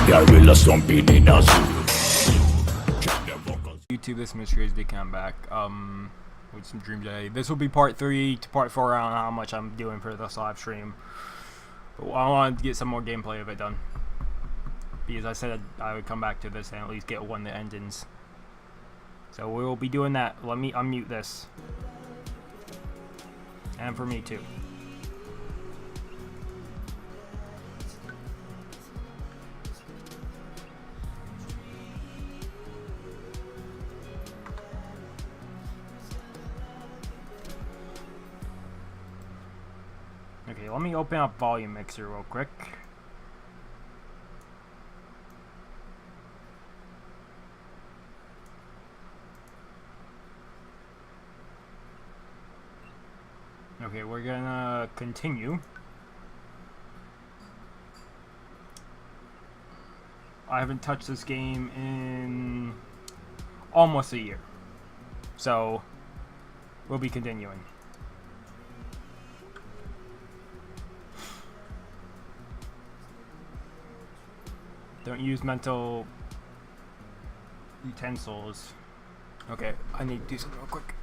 Gorillas stomping in a zoo. YouTube, this mystery is Dick. I'm back. With some Dream Day. This will be part 3 to part 4. I don't know how much I'm doing for this live stream, but I want to get some more gameplay of it done. Because I said I would come back to this and at least get one of the engines. So we will be doing that. Let me unmute this. And for me too. Okay, let me open up Volume Mixer real quick. Okay, we're gonna continue. I haven't touched this game in almost a year, so we'll be continuing. Don't use mental utensils. Okay, I need to do something real quick.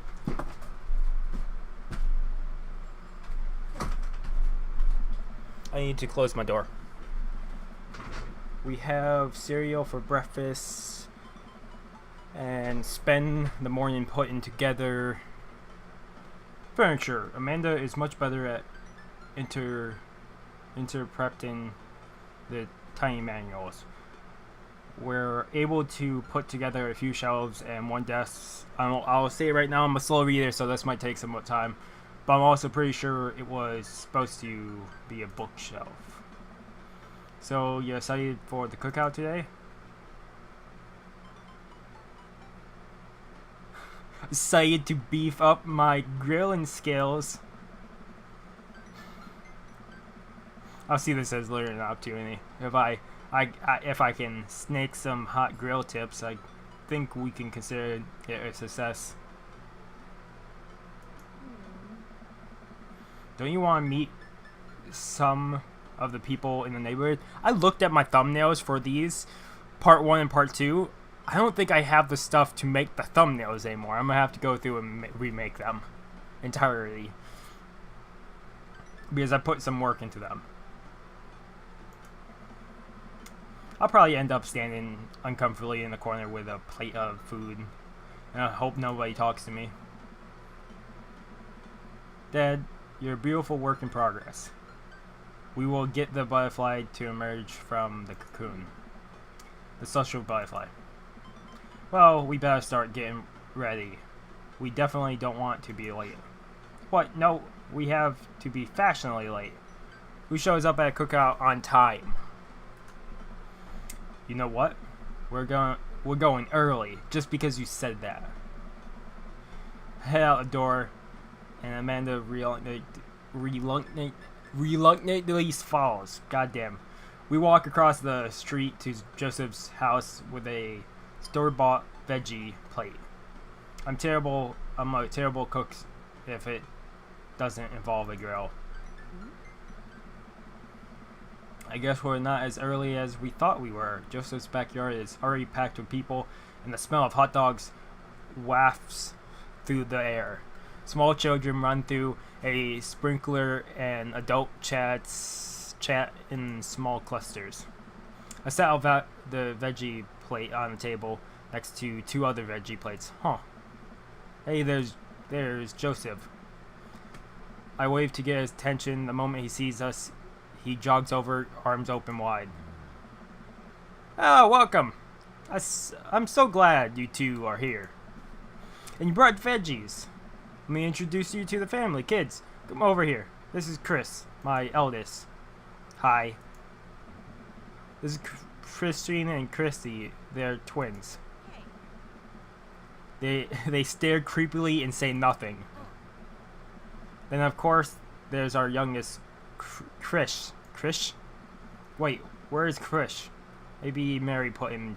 I need to close my door. We have cereal for breakfast and spend the morning putting together furniture. Amanda is much better at interpreting the tiny manuals. We're able to put together a few shelves and one desk. I'll say right now I'm a slow reader, so this might take some more time. But I'm also pretty sure it was supposed to be a bookshelf. So, you excited for the cookout today? Excited to beef up my grilling skills. I'll see this as literally an opportunity. If I can snake some hot grill tips, I think we can consider it a success. Don't you want to meet some of the people in the neighborhood? I looked at my thumbnails for these, part 1 and part 2. I don't think I have the stuff to make the thumbnails anymore. I'm going to have to go through and remake them entirely. Because I put some work into them. I'll probably end up standing uncomfortably in the corner with a plate of food. And I hope nobody talks to me. Dad, you're a beautiful work in progress. We will get the butterfly to emerge from the cocoon. The social butterfly. Well, we better start getting ready. We definitely don't want to be late. What? No, we have to be fashionably late. Who shows up at a cookout on time? You know what? We're going early, just because you said that. Head out the door, and Amanda reluctantly follows. Goddamn. We walk across the street to Joseph's house with a store-bought veggie plate. I'm a terrible cook if it doesn't involve a grill. I guess we're not as early as we thought we were. Joseph's backyard is already packed with people, and the smell of hot dogs wafts through the air. Small children run through a sprinkler, and adult chat in small clusters. I sat out the veggie plate on the table next to 2 other veggie plates. Huh. Hey, there's Joseph. I wave to get his attention. The moment he sees us, he jogs over, arms open wide. Oh, welcome. I'm so glad you 2 are here. And you brought veggies. Let me introduce you to the family. Kids, come over here. This is Chris, my eldest. Hi. This is Christina and Christy. They're twins. They stare creepily and say nothing. Then, of course, there's our youngest, Krish. Krish? Wait, where is Krish? Maybe Mary put him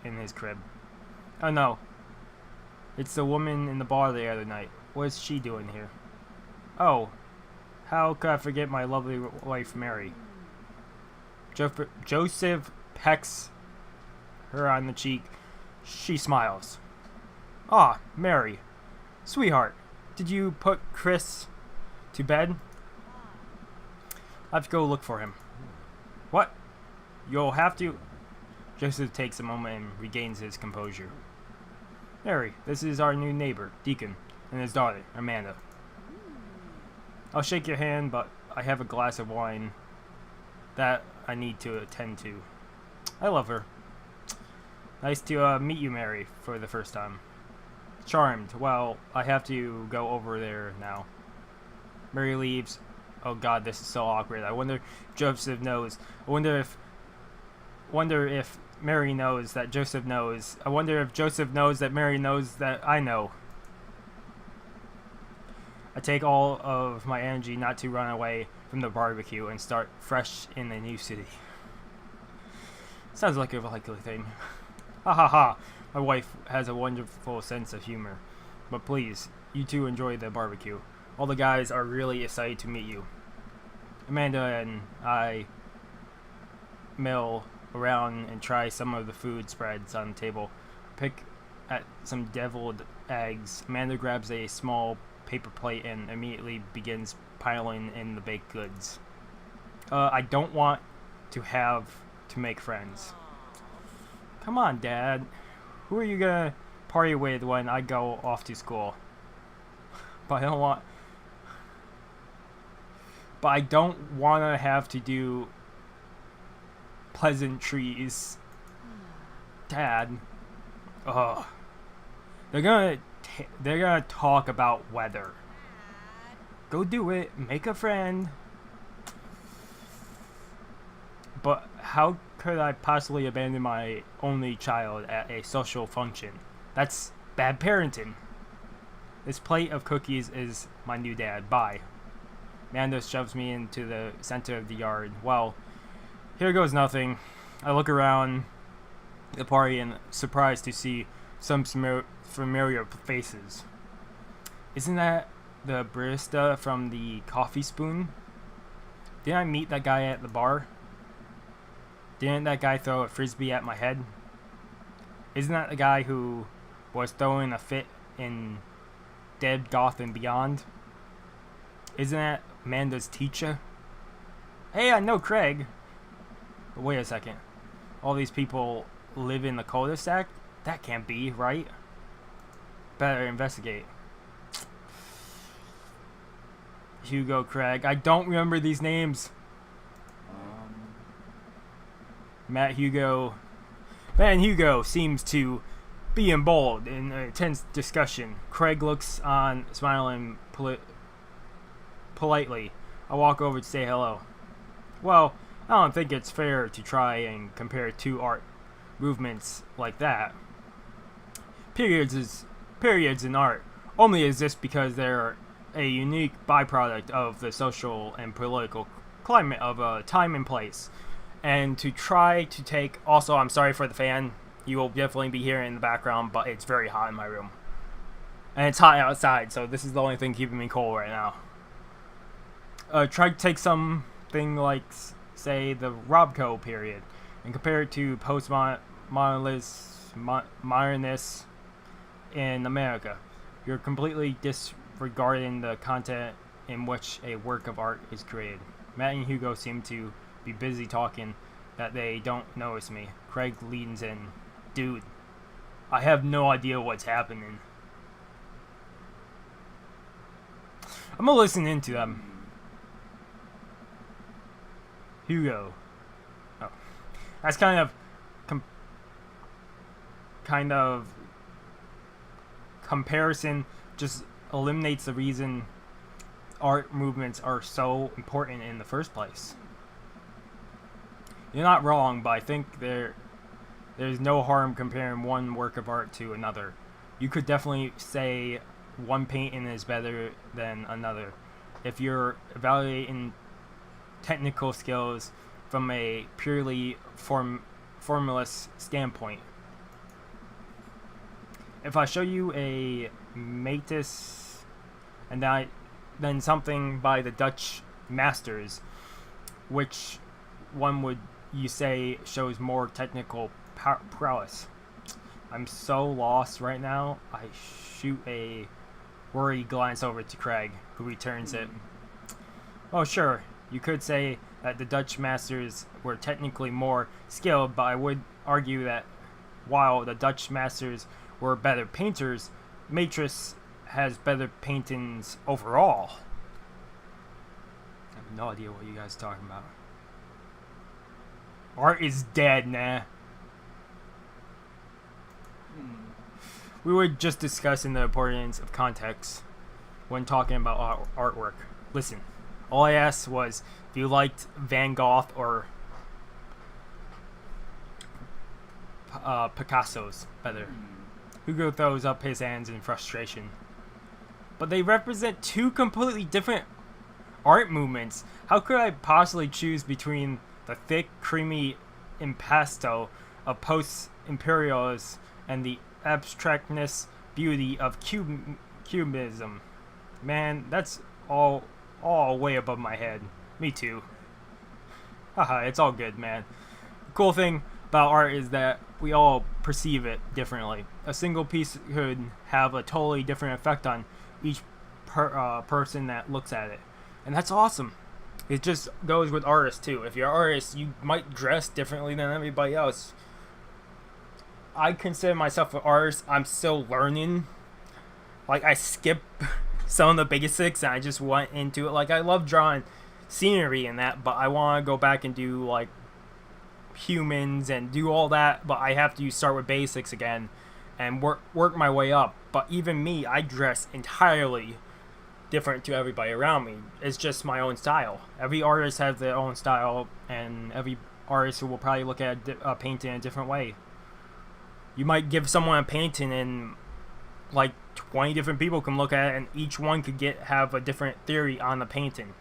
in his crib. Oh no. It's the woman in the bar the other night. What is she doing here? Oh, how could I forget my lovely wife, Mary? Joseph pecks her on the cheek. She smiles. Ah, Mary. Sweetheart, did you put Chris to bed? I have to go look for him. What? You'll have to... Joseph takes a moment and regains his composure. Mary, this is our new neighbor, Deacon, and his daughter, Amanda. I'll shake your hand, but I have a glass of wine that I need to attend to. I love her. Nice to meet you, Mary, for the first time. Charmed. Well, I have to go over there now. Mary leaves. Oh god, this is so awkward. I wonder if Joseph knows. I wonder if Mary knows that Joseph knows. I wonder if Joseph knows that Mary knows that I know. I take all of my energy not to run away from the barbecue and start fresh in a new city. Sounds like a likely thing. Ha ha ha. My wife has a wonderful sense of humor. But please, you two enjoy the barbecue. All the guys are really excited to meet you. Amanda and I mill around and try some of the food spreads on the table. Pick at some deviled eggs. Amanda grabs a small paper plate and immediately begins piling in the baked goods. I don't want to have to make friends. Come on, Dad. Who are you gonna party with when I go off to school? But I don't want to have to do pleasantries. Dad. Ugh. They're gonna talk about weather. Go do it. Make a friend. But how could I possibly abandon my only child at a social function? That's bad parenting. This plate of cookies is my new dad. Bye. Amanda shoves me into the center of the yard. Well, here goes nothing. I look around the party and surprised to see some familiar faces. Isn't that the barista from the Coffee Spoon? Didn't I meet that guy at the bar? Didn't that guy throw a frisbee at my head? Isn't that the guy who was throwing a fit in Dead Goth and Beyond? Isn't that Amanda's teacher? Hey, I know Craig. But wait a second. All these people live in the cul-de-sac? That can't be, right? Better investigate. Hugo, Craig. I don't remember these names. Matt Hugo seems to be embroiled in a tense discussion. Craig looks on, smiling politely. I walk over to say hello. Well, I don't think it's fair to try and compare two art movements like that. Periods in art only exist because they're a unique byproduct of the social and political climate of a time and place. And to try to take... Also, I'm sorry for the fan. You will definitely be hearing in the background, but it's very hot in my room. And it's hot outside, so this is the only thing keeping me cool right now. Try to take something like, say, the Rothko period, and compare it to postmodernists in America. You're completely disregarding the content in which a work of art is created. Matt and Hugo seem to be busy talking that they don't notice me. Craig leans in. Dude, I have no idea what's happening. I'm gonna listen into them. Hugo. Oh. That's kind of comparison just eliminates the reason art movements are so important in the first place. You're not wrong, but I think there's no harm comparing one work of art to another. You could definitely say one painting is better than another if you're evaluating technical skills from a purely formless standpoint. If I show you a Matisse and then something by the Dutch masters, which one would you say shows more technical prowess? I'm so lost right now. I shoot a worried glance over to Craig, who returns it. Oh, sure. You could say that the Dutch masters were technically more skilled, but I would argue that while the Dutch masters were better painters, Matrix has better paintings overall. I have no idea what you guys are talking about. Art is dead, nah. We were just discussing the importance of context when talking about artwork. Listen, all I asked was if you liked Van Gogh or Picasso's better. Hugo throws up his hands in frustration. But they represent two completely different art movements. How could I possibly choose between the thick, creamy impasto of post-imperialists and the abstractness beauty of cubism? Man, that's all way above my head. Me too. Haha, it's all good, man. The cool thing about art is that we all perceive it differently. A single piece could have a totally different effect on each person that looks at it. And that's awesome. It just goes with artists too. If you're an artist, you might dress differently than everybody else. I consider myself an artist. I'm still learning. Like, I skip some of the basics and I just went into it. Like, I love drawing scenery and that, but I want to go back and do like humans and do all that, but I have to start with basics again and work my way up. But even me, I dress entirely different to everybody around me. It's just my own style. Every artist has their own style, and every artist will probably look at a painting in a different way. You might give someone a painting and like 20 different people can look at it, and each one could have a different theory on the painting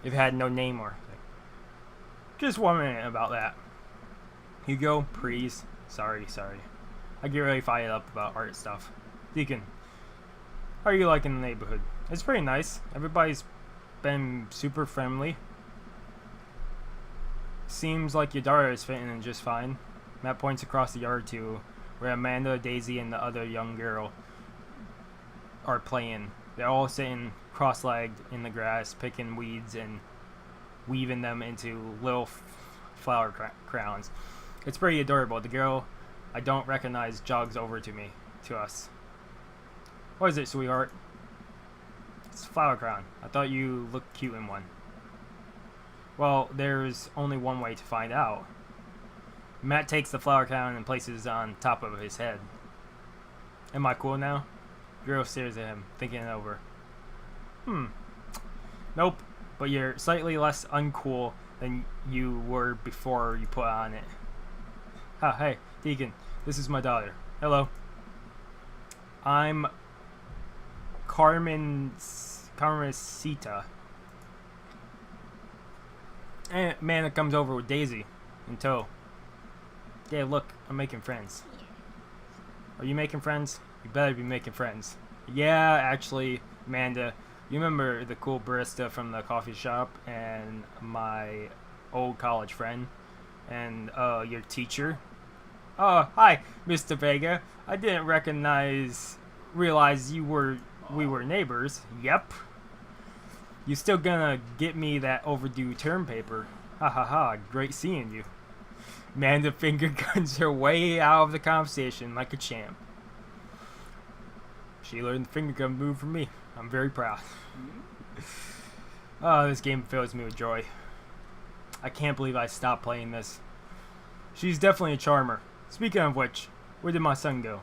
if it had no name or anything. Just 1 minute about that. Hugo, please. Sorry. I get really fired up about art stuff. Deacon, how are you liking the neighborhood? It's pretty nice. Everybody's been super friendly. Seems like your daughter is fitting in just fine. Matt points across the yard to where Amanda, Daisy, and the other young girl are playing. They're all sitting cross-legged in the grass, picking weeds and weaving them into little flower crowns. It's pretty adorable. The girl I don't recognize jogs over to us. What is it, sweetheart? It's a flower crown. I thought you looked cute in one. Well, there's only one way to find out. Matt takes the flower crown and places it on top of his head. Am I cool now? Girl stares at him, thinking it over. Nope, but you're slightly less uncool than you were before you put on it. Hey, Deacon, this is my daughter. Hello. I'm Carmencita. And Amanda comes over with Daisy in tow. Yeah, look, I'm making friends. Are you making friends? You better be making friends. Yeah, actually, Amanda, you remember the cool barista from the coffee shop and my old college friend and your teacher? Oh, hi, Mr. Vega. I didn't realize we were neighbors. Yep. You still gonna get me that overdue term paper? Ha ha ha, great seeing you. Amanda finger guns her way out of the conversation like a champ. She learned the finger gun move from me. I'm very proud. Oh, this game fills me with joy. I can't believe I stopped playing this. She's definitely a charmer. Speaking of which, where did my son go?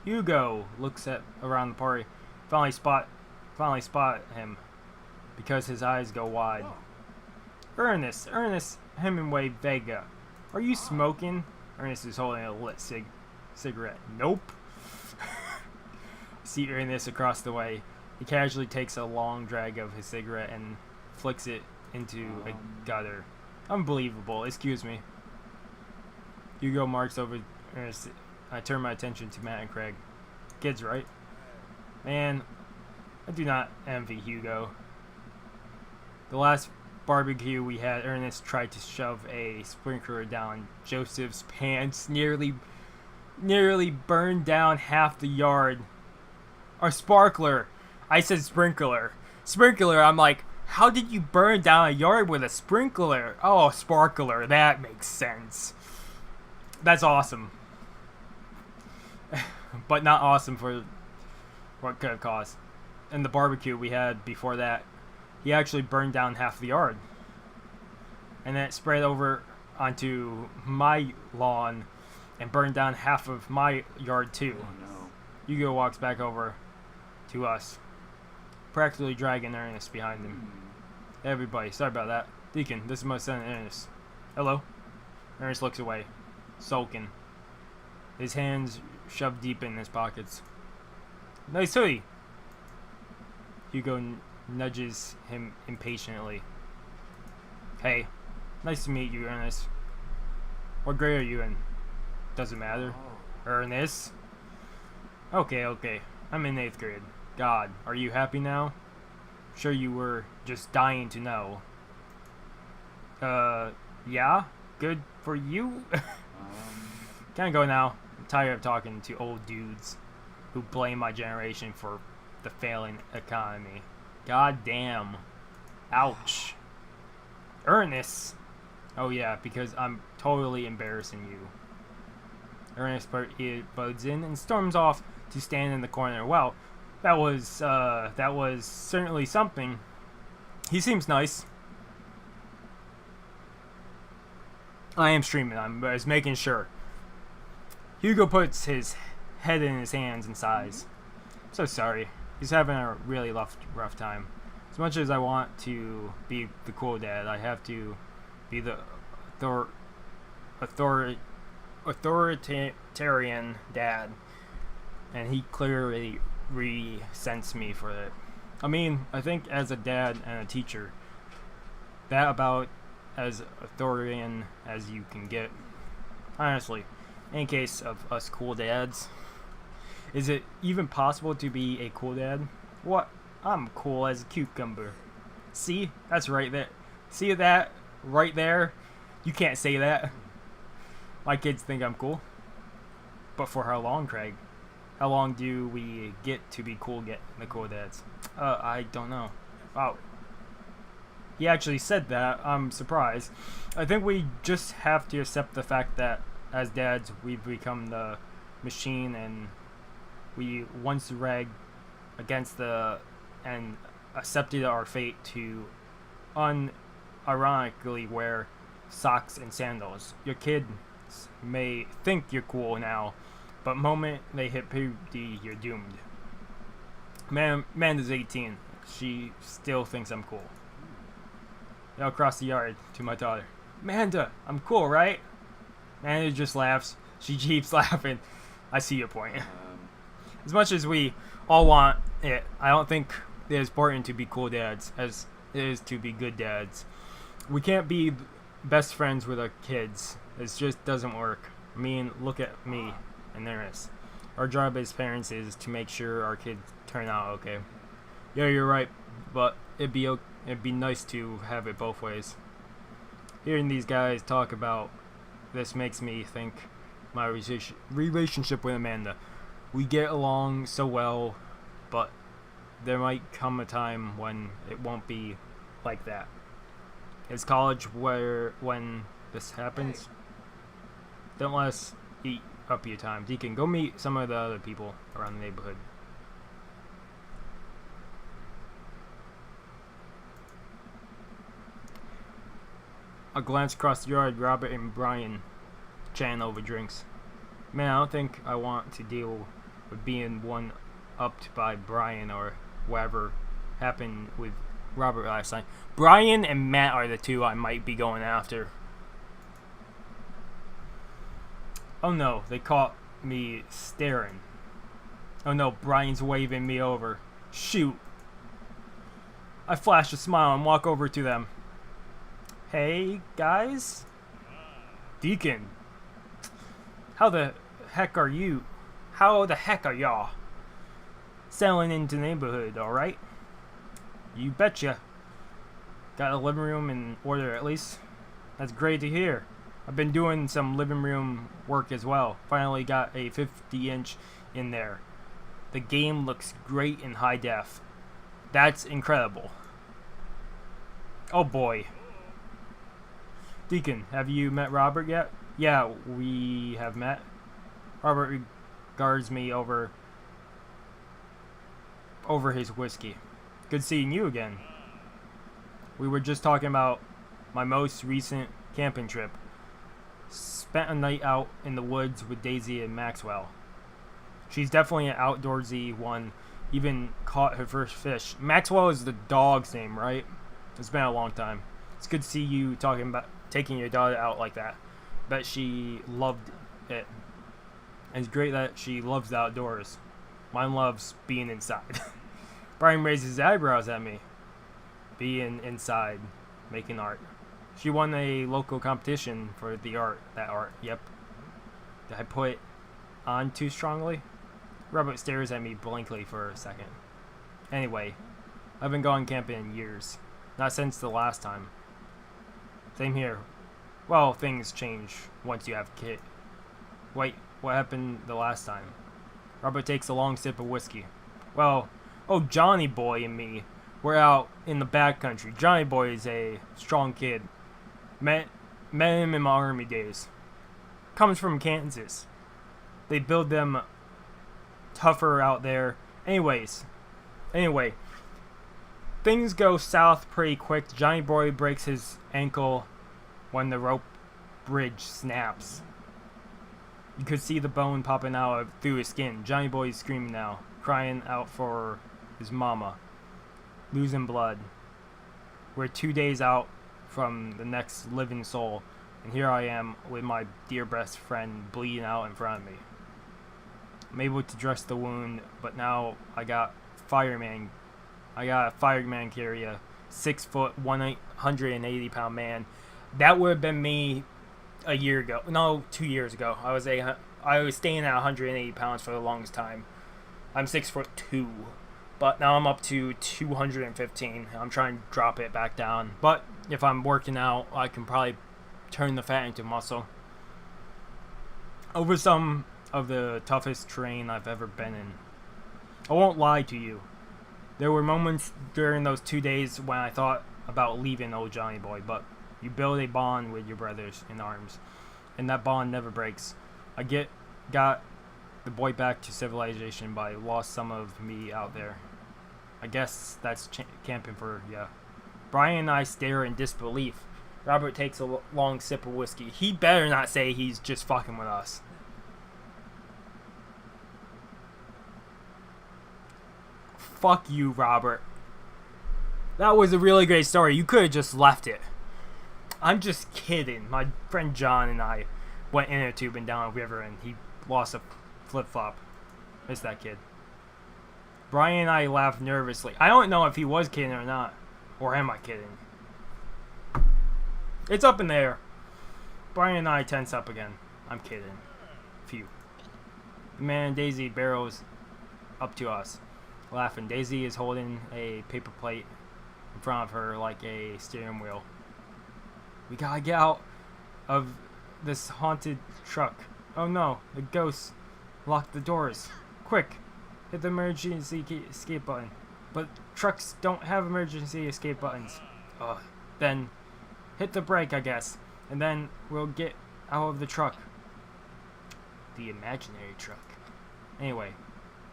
Hugo looks around the party. Finally spot him because his eyes go wide. Ernest Hemingway Vega. Are you smoking? Ernest is holding a lit cigarette. Nope. See Ernest across the way. He casually takes a long drag of his cigarette and flicks it into a gutter. Unbelievable. Excuse me. Hugo marks over Ernest. I turn my attention to Matt and Craig. Kids, right? Man, I do not envy Hugo. The last barbecue, we had Ernest try to shove a sprinkler down Joseph's pants, nearly burned down half the yard. Or sparkler. I said sprinkler. Sprinkler, I'm like, how did you burn down a yard with a sprinkler? Oh, sparkler, that makes sense. That's awesome. But not awesome for what it could have caused. And the barbecue we had before that, he actually burned down half the yard. And then it spread over onto my lawn and burned down half of my yard too. Oh no. Hugo walks back over to us, practically dragging Ernest behind him. Everybody, sorry about that. Deacon, this is my son Ernest. Hello. Ernest looks away, sulking, his hands shoved deep in his pockets. Nice hoodie. Hugo nudges him impatiently. Hey, nice to meet you, Ernest. What grade are you in? Doesn't matter. Oh. Ernest? Okay. I'm in 8th grade. God, are you happy now? Sure you were just dying to know. Yeah? Good for you? Can I go now? I'm tired of talking to old dudes who blame my generation for the failing economy. God damn. Ouch. Ernest! Oh yeah, because I'm totally embarrassing you. Ernest put earbuds in and storms off to stand in the corner. Well, that was certainly something. He seems nice. I am streaming. I was making sure. Hugo puts his head in his hands and sighs. So sorry. He's having a really rough time. As much as I want to be the cool dad, I have to be the authoritarian dad. And he clearly resents me for it. I mean, I think as a dad and a teacher, that about as authoritarian as you can get. Honestly, in case of us cool dads, is it even possible to be a cool dad? What? I'm cool as a cucumber. See? That's right there. See that right there? You can't say that. My kids think I'm cool. But for how long, Craig? How long do we get to be cool, the cool dads? I don't know. Wow. He actually said that. I'm surprised. I think we just have to accept the fact that as dads, we've become the machine, and we once ragged against and accepted our fate to unironically wear socks and sandals. Your kids may think you're cool now, but moment they hit puberty, you're doomed. Amanda's 18. She still thinks I'm cool. I'll cross the yard to my daughter. Amanda, I'm cool, right? Amanda just laughs. She keeps laughing. I see your point. As much as we all want it, I don't think it is important to be cool dads as it is to be good dads. We can't be best friends with our kids. It just doesn't work. I mean, look at me and Ernest. Our job as parents is to make sure our kids turn out okay. Yeah, you're right, but it'd be nice to have it both ways. Hearing these guys talk about this makes me think my relationship with Amanda. We get along so well, but there might come a time when it won't be like that. Is college when this happens? Don't let us eat up your time. Deacon, go meet some of the other people around the neighborhood. A glance across the yard, Robert and Brian chatting over drinks. Man, I don't think I want to deal with being one-upped by Brian or whatever happened with Robert last night. Brian and Matt are the two I might be going after. Oh no, they caught me staring. Oh no, Brian's waving me over. Shoot. I flash a smile and walk over to them. Hey, guys? Deacon. How the heck are you? How the heck are y'all? Settling into the neighborhood, alright? You betcha. Got a living room in order at least. That's great to hear. I've been doing some living room work as well. Finally got a 50-inch in there. The game looks great in high def. That's incredible. Oh boy. Deacon, have you met Robert yet? Yeah, we have met. Robert regards me over his whiskey. Good seeing you again. We were just talking about my most recent camping trip. Spent a night out in the woods with Daisy and Maxwell. She's definitely an outdoorsy one. Even caught her first fish. Maxwell is the dog's name, right? It's been a long time. It's good to see you talking about taking your daughter out like that. Bet she loved it. And it's great that she loves the outdoors. Mine loves being inside. Brian raises his eyebrows at me. Being inside, making art. She won a local competition for that art, yep. Did I put it on too strongly? Robert stares at me blankly for a second. Anyway, I've been going camping in years. Not since the last time. Same here. Well, things change once you have a kid. Wait, what happened the last time? Robert takes a long sip of whiskey. Well, oh, Johnny Boy and me, we're out in the backcountry. Johnny Boy is a strong kid. Met him in my army days. Comes from Kansas. They build them tougher out there. Anyway, things go south pretty quick. Johnny Boy breaks his ankle when the rope bridge snaps. You could see the bone popping out through his skin. Johnny Boy is screaming now, crying out for his mama. Losing blood. We're 2 days out from the next living soul, and here I am with my dear best friend bleeding out in front of me. I'm able to dress the wound, but now I got a fireman carry, 6 foot, 180 pound man. That would have been me a year ago. No, 2 years ago. I was staying at 180 pounds for the longest time. I'm 6'2", but now I'm up to 215. I'm trying to drop it back down. But if I'm working out, I can probably turn the fat into muscle. Over some of the toughest terrain I've ever been in. I won't lie to you. There were moments during those 2 days when I thought about leaving old Johnny Boy, but you build a bond with your brothers in arms, and that bond never breaks. I got the boy back to civilization, but I lost some of me out there. I guess that's camping for ya. Brian and I stare in disbelief. Robert takes a long sip of whiskey. He better not say he's just fucking with us. Fuck you, Robert. That was a really great story. You could have just left it. I'm just kidding. My friend John and I went inner tubing down a river and he lost a flip-flop. Miss that kid. Brian and I laughed nervously. I don't know if he was kidding or not. Or am I kidding? It's up in the air. Brian and I tense up again. I'm kidding. Phew. The man and Daisy barrels up to us, laughing. Daisy is holding a paper plate in front of her like a steering wheel. We gotta get out of this haunted truck. Oh no, the ghosts locked the doors. Quick, hit the emergency escape button. But trucks don't have emergency escape buttons. Then hit the brake, I guess. And then we'll get out of the truck. The imaginary truck. Anyway,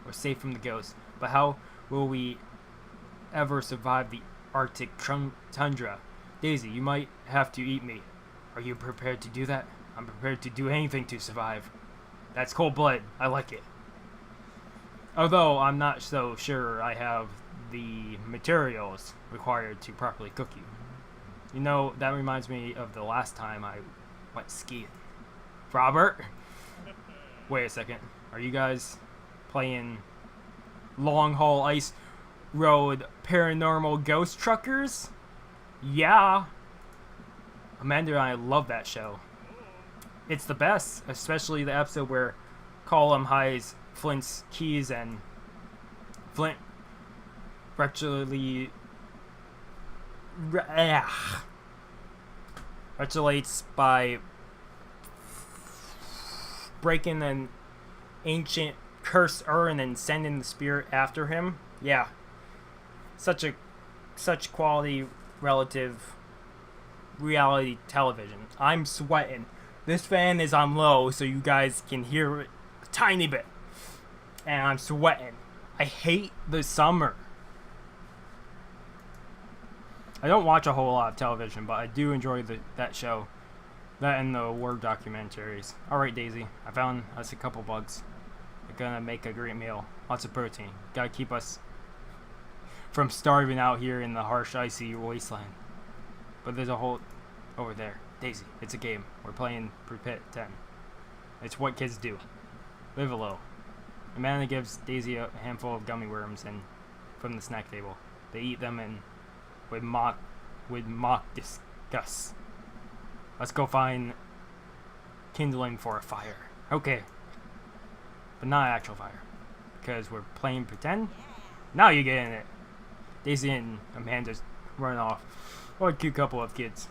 we're safe from the ghosts. But how will we ever survive the Arctic tundra? Daisy, you might have to eat me. Are you prepared to do that? I'm prepared to do anything to survive. That's cold blood. I like it. Although I'm not so sure I have the materials required to properly cook you. You know, that reminds me of the last time I went skiing. Robert? Wait a second. Are you guys playing Long Haul Ice Road Paranormal Ghost Truckers? Yeah. Amanda and I love that show. It's the best, especially the episode where Colum hides Flint's keys and Flint regularly Retaliates by breaking an ancient cursed urn and sending the spirit after him. Yeah, such quality relative reality television. I'm sweating. This fan is on low so you guys can hear it a tiny bit. And I'm sweating. I hate the summer. I don't watch a whole lot of television, but I do enjoy that show. That and the war documentaries. Alright, Daisy. I found us a couple bugs. They're gonna make a great meal. Lots of protein. Gotta keep us from starving out here in the harsh, icy wasteland. But there's a hole over there. Daisy, it's a game. We're playing Pretend. It's what kids do. Live low. Amanda gives Daisy a handful of gummy worms and from the snack table. They eat them and with mock disgust. Let's go find kindling for a fire. Okay. But not actual fire. Because we're playing pretend. Now you get in it. Daisy and Amanda's run off. What a cute couple of kids.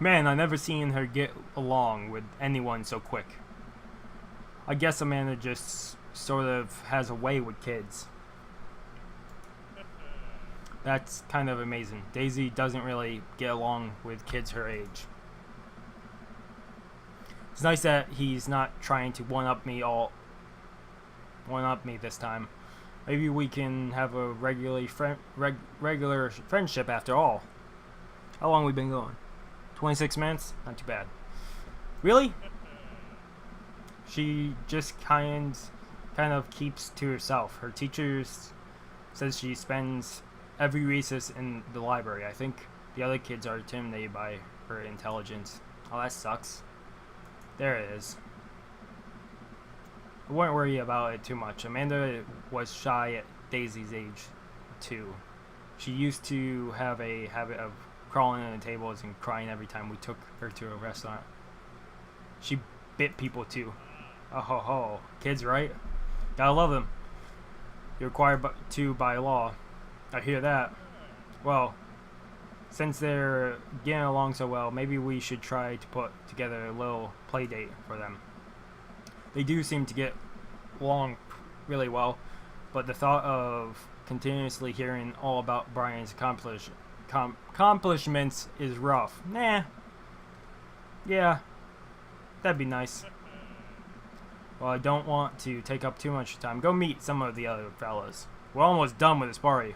Man, I've never seen her get along with anyone so quick. I guess Amanda just sort of has a way with kids. That's kind of amazing. Daisy doesn't really get along with kids her age. It's nice that he's not trying to one-up me this time. Maybe we can have a regular friendship after all. How long have we been going? 26 minutes? Not too bad. Really? She just kind of keeps to herself. Her teachers says she spends every recess in the library. I think the other kids are intimidated by her intelligence. Oh, that sucks. There it is. I wouldn't worry about it too much. Amanda was shy at Daisy's age, too. She used to have a habit of crawling under the tables and crying every time we took her to a restaurant. She bit people, too. Oh ho ho. Kids, right? Gotta love them. You're required to by law. I hear that. Well, since they're getting along so well, maybe we should try to put together a little play date for them. They do seem to get along really well, but the thought of continuously hearing all about Brian's accomplishments is rough. Nah. Yeah, that'd be nice. Well, I don't want to take up too much time. Go meet some of the other fellas. We're almost done with this party.